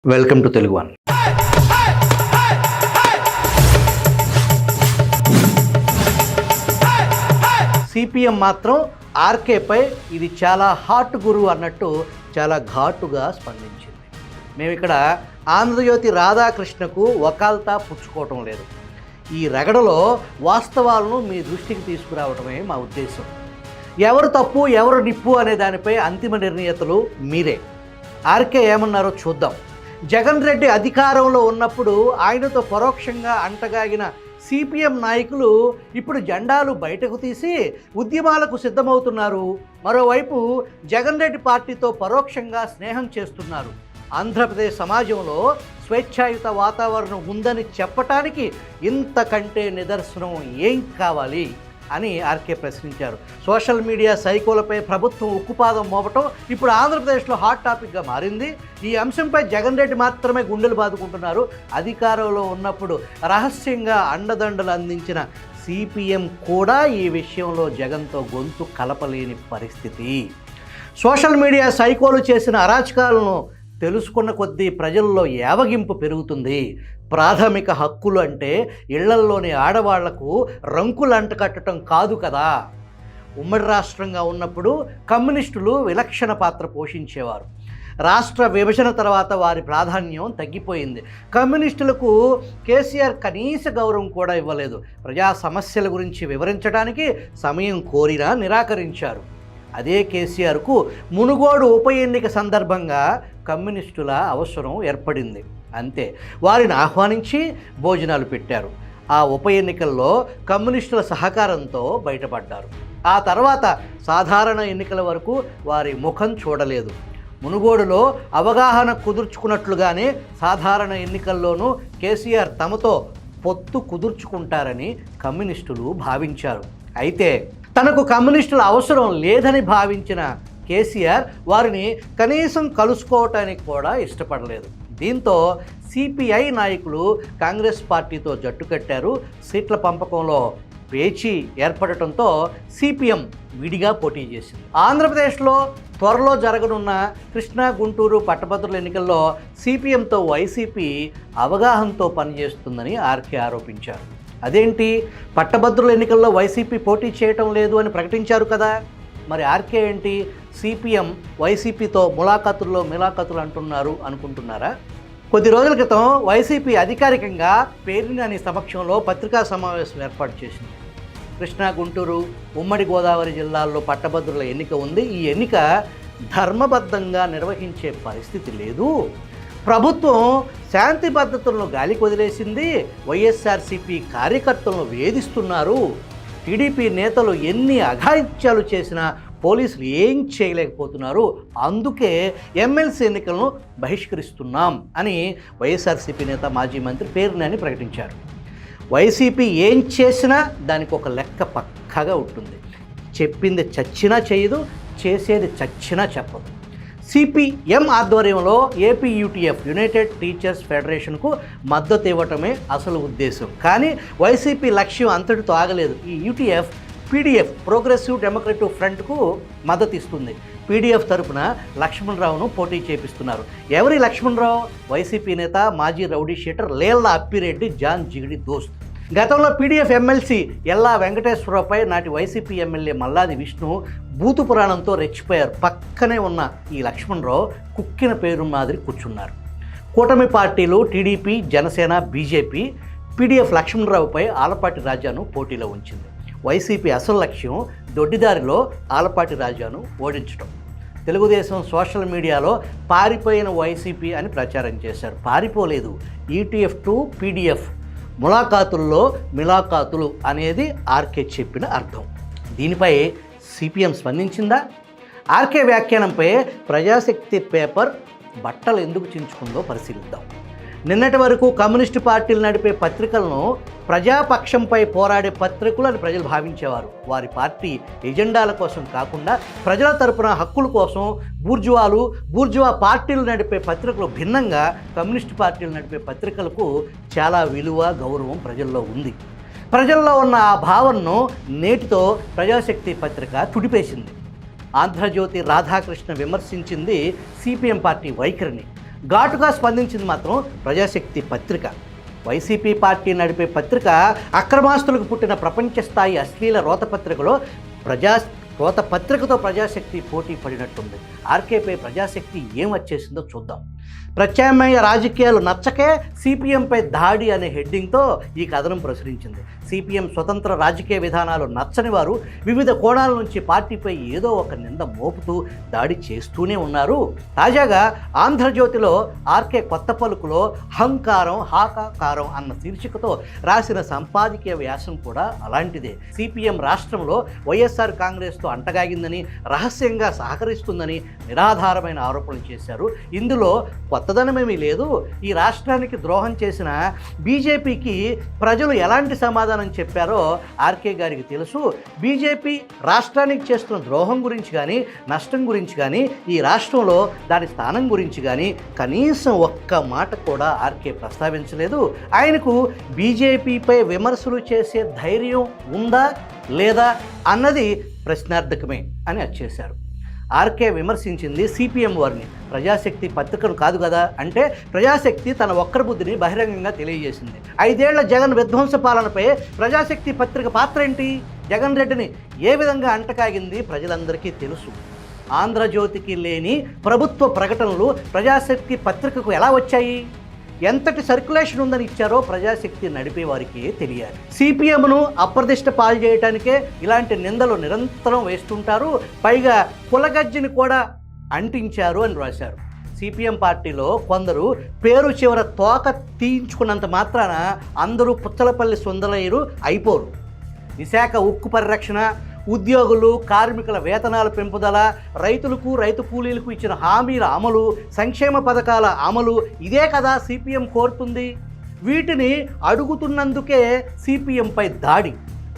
Welcome to Telugu one. CPM మాత్రం ఆర్కేపై ఇది చాలా హాట్ గురు అన్నట్టు చాలా ఘాటుగా స్పందించింది. మేము ఇక్కడ ఆంధ్రజ్యోతి రాధాకృష్ణకు వకాల్తా పుచ్చుకోవటం లేదు. ఈ రగడలో వాస్తవాలను మీ దృష్టికి తీసుకురావడమే మా ఉద్దేశం. ఎవరు తప్పు ఎవరు నిప్పు అనే దానిపై అంతిమ నిర్ణేతలు మీరే. ఆర్కే ఏమన్నారో చూద్దాం. జగన్ రెడ్డి అధికారంలో ఉన్నప్పుడు ఆయనతో పరోక్షంగా అంటగాగిన సిపిఎం నాయకులు ఇప్పుడు జెండాలు బయటకు తీసి ఉద్యమాలకు సిద్ధమవుతున్నారు. మరోవైపు జగన్ రెడ్డి పార్టీతో పరోక్షంగా స్నేహం చేస్తున్నారు. ఆంధ్రప్రదేశ్ సమాజంలో స్వేచ్ఛాయుత వాతావరణం ఉందని చెప్పటానికి ఇంతకంటే నిదర్శనం ఏం కావాలి అని ఆర్కే ప్రశ్నించారు. సోషల్ మీడియా సైకోలపై ప్రభుత్వం ఉక్కుపాదం మోపటం ఇప్పుడు ఆంధ్రప్రదేశ్లో హాట్ టాపిక్గా మారింది. ఈ అంశంపై జగన్ రెడ్డి మాత్రమే గుండెలు బాదుకుంటున్నారు. అధికారంలో ఉన్నప్పుడు రహస్యంగా అండదండలు అందించిన సిపిఎం కూడా ఈ విషయంలో జగన్తో గొంతు కలపలేని పరిస్థితి. సోషల్ మీడియా సైకోలు చేసిన అరాచకాలను తెలుసుకున్న కొద్దీ ప్రజల్లో యావగింపు పెరుగుతుంది. ప్రాథమిక హక్కులు అంటే ఇళ్లల్లోని ఆడవాళ్లకు రంకులు అంటకట్టడం కాదు కదా. ఉమ్మడి రాష్ట్రంగా ఉన్నప్పుడు కమ్యూనిస్టులు విలక్షణ పాత్ర పోషించేవారు. రాష్ట్ర విభజన తర్వాత వారి ప్రాధాన్యం తగ్గిపోయింది. కమ్యూనిస్టులకు కేసీఆర్ కనీస గౌరవం కూడా ఇవ్వలేదు. ప్రజా సమస్యల గురించి వివరించడానికి సమయం కోరినా నిరాకరించారు. అదే కేసీఆర్కు మునుగోడు ఉప ఎన్నిక సందర్భంగా కమ్యూనిస్టుల అవసరం ఏర్పడింది. అంతే, వారిని ఆహ్వానించి భోజనాలు పెట్టారు. ఆ ఉప ఎన్నికల్లో కమ్యూనిస్టుల సహకారంతో బయటపడ్డారు. ఆ తర్వాత సాధారణ ఎన్నికల వరకు వారి ముఖం చూడలేదు. మునుగోడులో అవగాహన కుదుర్చుకున్నట్లుగానే సాధారణ ఎన్నికల్లోనూ కేసీఆర్ తమతో పొత్తు కుదుర్చుకుంటారని కమ్యూనిస్టులు భావించారు. అయితే తనకు కమ్యూనిస్టుల అవసరం లేదని భావించిన కేసీఆర్ వారిని కనీసం కలుసుకోవటానికి కూడా ఇష్టపడలేదు. దీంతో సిపిఐ నాయకులు కాంగ్రెస్ పార్టీతో జట్టు కట్టారు. సీట్ల పంపకంలో పేచీ ఏర్పడటంతో సిపిఎం విడిగా పోటీ చేసింది. ఆంధ్రప్రదేశ్లో త్వరలో జరగనున్న కృష్ణా గుంటూరు పట్టభద్రుల ఎన్నికల్లో సిపిఎంతో వైసీపీ అవగాహనతో పనిచేస్తుందని ఆర్కే ఆరోపించారు. అదేంటి, పట్టభద్రుల ఎన్నికల్లో వైసీపీ పోటీ చేయటం లేదు అని ప్రకటించారు కదా. మరి ఆర్కే ఏంటి సిపిఎం వైసీపీతో మిలాఖతులు అంటున్నారు అనుకుంటున్నారా? కొద్ది రోజుల క్రితం వైసీపీ అధికారికంగా పేర్నినాని సమక్షంలో పత్రికా సమావేశం ఏర్పాటు చేసింది. కృష్ణా గుంటూరు ఉమ్మడి గోదావరి జిల్లాల్లో పట్టభద్రుల ఎన్నిక ఉంది. ఈ ఎన్నిక ధర్మబద్ధంగా నిర్వహించే పరిస్థితి లేదు. ప్రభుత్వం శాంతి భద్రతలను గాలికి వదిలేసింది. వైఎస్ఆర్సీపీ కార్యకర్తలను వేధిస్తున్నారు. టీడీపీ నేతలు ఎన్ని అఘాయిత్యాలు చేసినా పోలీసులు ఏం చేయలేకపోతున్నారు. అందుకే ఎమ్మెల్సీ ఎన్నికలను బహిష్కరిస్తున్నాం అని వైఎస్ఆర్సీపీ నేత మాజీ మంత్రి పేర్నినాని ప్రకటించారు. వైసీపీ ఏం చేసినా దానికి ఒక లెక్క పక్కాగా ఉంటుంది. చెప్పింది చచ్చినా చేయదు, చేసేది చచ్చినా చెప్పదు. సిపిఎం ఆధ్వర్యంలో ఏపీ యూటీఎఫ్ యునైటెడ్ టీచర్స్ ఫెడరేషన్కు మద్దతు ఇవ్వటమే అసలు ఉద్దేశం. కానీ వైసీపీ లక్ష్యం అంతటితో ఆగలేదు. ఈ యూటీఎఫ్ పీడీఎఫ్ ప్రోగ్రెసివ్ డెమోక్రటిక్ ఫ్రంట్కు మద్దతు ఇస్తుంది. పీడీఎఫ్ తరపున లక్ష్మణరావును పోటీ చేపిస్తున్నారు. ఎవరి లక్ష్మణరావు? వైసీపీ నేత మాజీ rowdy sheeter Lella Appireddy John జిగిడి దోస్త్. గతంలో పీడీఎఫ్ ఎమ్మెల్సీ ఎల్లా వెంకటేశ్వరరావుపై నాటి వైసీపీ ఎమ్మెల్యే మల్లాది విష్ణు భూతు పురాణంతో రెచ్చిపోయారు. పక్కనే ఉన్న ఈ లక్ష్మణరావు కుక్కిన పేరు మాదిరి కూర్చున్నారు. కూటమి పార్టీలు టీడీపీ, జనసేన, బీజేపీ పీడీఎఫ్ లక్ష్మణరావుపై ఆలపాటి రాజాను పోటీలో ఉంచింది. వైసీపీ అసలు లక్ష్యం దొడ్డిదారిలో ఆలపాటి రాజాను ఓడించడం. తెలుగుదేశం సోషల్ మీడియాలో పారిపోయిన వైసీపీ అని ప్రచారం చేశారు. పారిపోలేదు. ఈటీఎఫ్ టు పీడీఎఫ్ ములాఖాతుల్లో మిలాఖాతులు అనేది ఆర్కే చెప్పిన అర్థం. దీనిపై సిపిఎం స్పందించిందా? ఆర్కే వ్యాఖ్యానంపై ప్రజాశక్తి పేపర్ బట్టలు ఎందుకు చించుకుందో పరిశీలిద్దాం. నిన్నటి వరకు కమ్యూనిస్టు పార్టీలు నడిపే పత్రికలను ప్రజాపక్షంపై పోరాడే పత్రికలు అని ప్రజలు భావించేవారు. వారి పార్టీ ఎజెండాల కోసం కాకుండా ప్రజల తరపున హక్కుల కోసం బూర్జువా పార్టీలు నడిపే పత్రికలు భిన్నంగా కమ్యూనిస్టు పార్టీలు నడిపే పత్రికలకు చాలా విలువ, గౌరవం ప్రజల్లో ఉంది. ప్రజల్లో ఉన్న ఆ భావనను నేటితో ప్రజాశక్తి పత్రిక తుడిపేసింది. ఆంధ్రజ్యోతి రాధాకృష్ణ విమర్శించింది సిపిఎం పార్టీ వైఖరిని. ఘాటుగా స్పందించింది మాత్రం ప్రజాశక్తి పత్రిక. వైసీపీ పార్టీ నడిపే పత్రిక అక్రమాస్తులకు పుట్టిన ప్రపంచ స్థాయి అశ్లీల రోతపత్రికలో రోతపత్రికతో ప్రజాశక్తి పోటీ పడినట్టుంది. ఆర్కేపై ప్రజాశక్తి ఏం వచ్చేసిందో చూద్దాం. ప్రత్యామ్నాయ రాజకీయాలు నచ్చకే సిపిఎంపై దాడి అనే హెడ్డింగ్తో ఈ కథనం ప్రచురించింది. సిపిఎం స్వతంత్ర రాజకీయ విధానాలు నచ్చని వారు వివిధ కోణాల నుంచి పార్టీపై ఏదో ఒక నింద మోపుతూ దాడి చేస్తూనే ఉన్నారు. తాజాగా ఆంధ్రజ్యోతిలో ఆర్కే కొత్త పలుకులో హంకారం హాకాకారం అన్న శీర్షికతో రాసిన సంపాదకీయ వ్యాసం కూడా అలాంటిదే. సిపిఎం రాష్ట్రంలో వైఎస్ఆర్ కాంగ్రెస్తో అంటగాగిందని, రహస్యంగా సహకరిస్తుందని నిరాధారమైన ఆరోపణలు చేశారు. ఇందులో కొత్తదనమేమీ లేదు. ఈ రాష్ట్రానికి ద్రోహం చేసిన బీజేపీకి ప్రజలు ఎలాంటి సమాధానం చెప్పారో ఆర్కే గారికి తెలుసు. బీజేపీ రాష్ట్రానికి చేస్తున్న ద్రోహం గురించి కానీ, నష్టం గురించి కానీ, ఈ రాష్ట్రంలో దాని స్థానం గురించి కానీ కనీసం ఒక్క మాట కూడా ఆర్కే ప్రస్తావించలేదు. ఆయనకు బీజేపీపై విమర్శలు చేసే ధైర్యం ఉందా లేదా అన్నది ప్రశ్నార్థకమే అని వచ్చేశారు. ఆర్కే విమర్శించింది సిపిఎం వారిని, ప్రజాశక్తి పత్రికను కాదు కదా. అంటే ప్రజాశక్తి తన ఒక్కరి బుద్ధిని బహిరంగంగా తెలియజేసింది. 5 ఏళ్ల జగన్ విధ్వంస పాలనపై ప్రజాశక్తి పత్రిక పాత్ర ఏంటి? జగన్ రెడ్డిని ఏ విధంగా అంటకాగింది ప్రజలందరికీ తెలుసు. ఆంధ్రజ్యోతికి లేని ప్రభుత్వ ప్రకటనలు ప్రజాశక్తి పత్రికకు ఎలా వచ్చాయి? ఎంతటి సర్క్యులేషన్ ఉందని ఇచ్చారో ప్రజాశక్తి నడిపే వారికి తెలియాలి. సిపిఎంను అప్రదిష్ట పాలు చేయడానికే ఇలాంటి నిందలు నిరంతరం వేస్తుంటారు. పైగా కులగజ్జిని కూడా అంటించారు అని రాశారు. సిపిఎం పార్టీలో కొందరు పేరు చివర తోక తీయించుకున్నంత మాత్రాన అందరూ పుచ్చలపల్లి సుందరయ్యరు అయిపోరు. విశాఖ ఉక్కు పరిరక్షణ, ఉద్యోగులు కార్మికుల వేతనాల పెంపుదల, రైతులకు రైతు కూలీలకు ఇచ్చిన హామీల అమలు, సంక్షేమ పథకాల అమలు, ఇదే కదా సిపిఎం కోరుతుంది. వీటిని అడుగుతున్నందుకే సిపిఎంపై దాడి.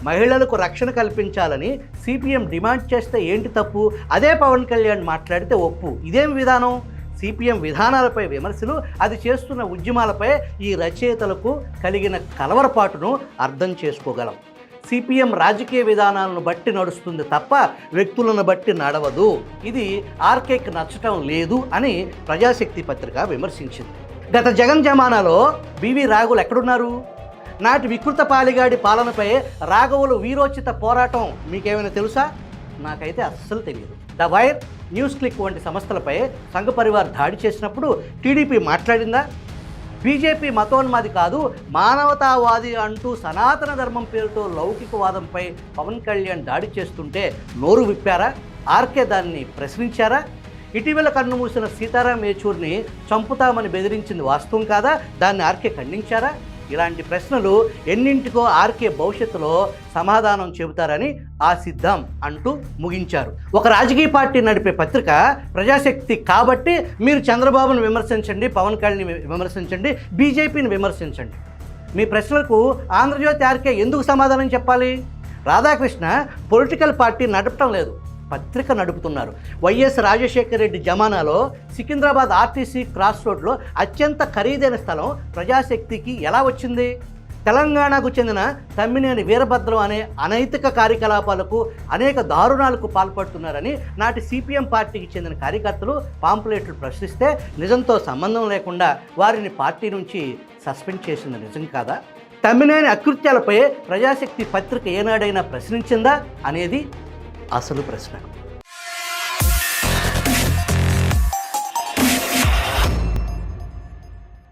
మహిళలకు రక్షణ కల్పించాలని సిపిఎం డిమాండ్ చేస్తే ఏంటి తప్పు? అదే పవన్ కళ్యాణ్ మాట్లాడితే ఒప్పు. ఇదేం విధానం? సిపిఎం విధానాలపై విమర్శలు, అది చేస్తున్న ఉద్యమాలపై ఈ రచయితలకు కలిగిన కలవరపాటును అర్థం చేసుకోగలం. సిపిఎం రాజకీయ విధానాలను బట్టి నడుస్తుంది తప్ప వ్యక్తులను బట్టి నడవదు. ఇది ఆర్కేకి నచ్చటం లేదు అని ప్రజాశక్తి పత్రిక విమర్శించింది. గత జగన్ జమానాలో బివి రాఘవులు ఎక్కడున్నారు? నాటి వికృత పాలిగాడి పాలనపై రాఘవులు వీరోచిత పోరాటం మీకేమైనా తెలుసా? నాకైతే అస్సలు తెలియదు. ద వైర్, న్యూస్ క్లిక్ వంటి సంస్థలపై సంఘ పరివార్ దాడి చేసినప్పుడు టీడీపీ మాట్లాడిందా? బీజేపీ మతోన్మాది కాదు, మానవతావాది అంటూ సనాతన ధర్మం పేరుతో లౌకికవాదంపై పవన్ కళ్యాణ్ దాడి చేస్తుంటే నోరు విప్పారా? ఆర్కే దాన్ని ప్రశ్నించారా? ఇటీవల కన్నుమూసిన సీతారాం యేచూరిని చంపుతామని బెదిరించింది వాస్తవం కాదా? దాన్ని ఆర్కే ఖండించారా? ఇలాంటి ప్రశ్నలు ఎన్నింటికో ఆర్కే భవిష్యత్తులో సమాధానం చెబుతారని ఆశిద్దాం అంటూ ముగించారు. ఒక రాజకీయ పార్టీ నడిపే పత్రిక ప్రజాశక్తి కాబట్టి మీరు చంద్రబాబును విమర్శించండి, పవన్ కళ్యాణ్ని విమర్శించండి, బీజేపీని విమర్శించండి. మీ ప్రశ్నలకు ఆంధ్రజ్యోతి ఆర్కే ఎందుకు సమాధానం చెప్పాలి? రాధాకృష్ణ పొలిటికల్ పార్టీ నడపటం లేదు, పత్రిక నడుపుతున్నారు. వైఎస్ రాజశేఖర రెడ్డి జమానాలో సికింద్రాబాద్ ఆర్టీసీ క్రాస్ రోడ్లో అత్యంత ఖరీదైన స్థలం ప్రజాశక్తికి ఎలా వచ్చింది? తెలంగాణకు చెందిన తమ్మినేని వీరభద్రం అనే అనైతిక కార్యకలాపాలకు, అనేక దారుణాలకు పాల్పడుతున్నారని నాటి సిపిఎం పార్టీకి చెందిన కార్యకర్తలు పాంప్లెట్లు ప్రశ్నిస్తే నిజంతో సంబంధం లేకుండా వారిని పార్టీ నుంచి సస్పెండ్ చేసింది నిజం కాదా? తమ్మినేని అకృత్యాలపై ప్రజాశక్తి పత్రిక ఏనాడైనా ప్రశ్నించిందా అనేది అసలు ప్రశ్న.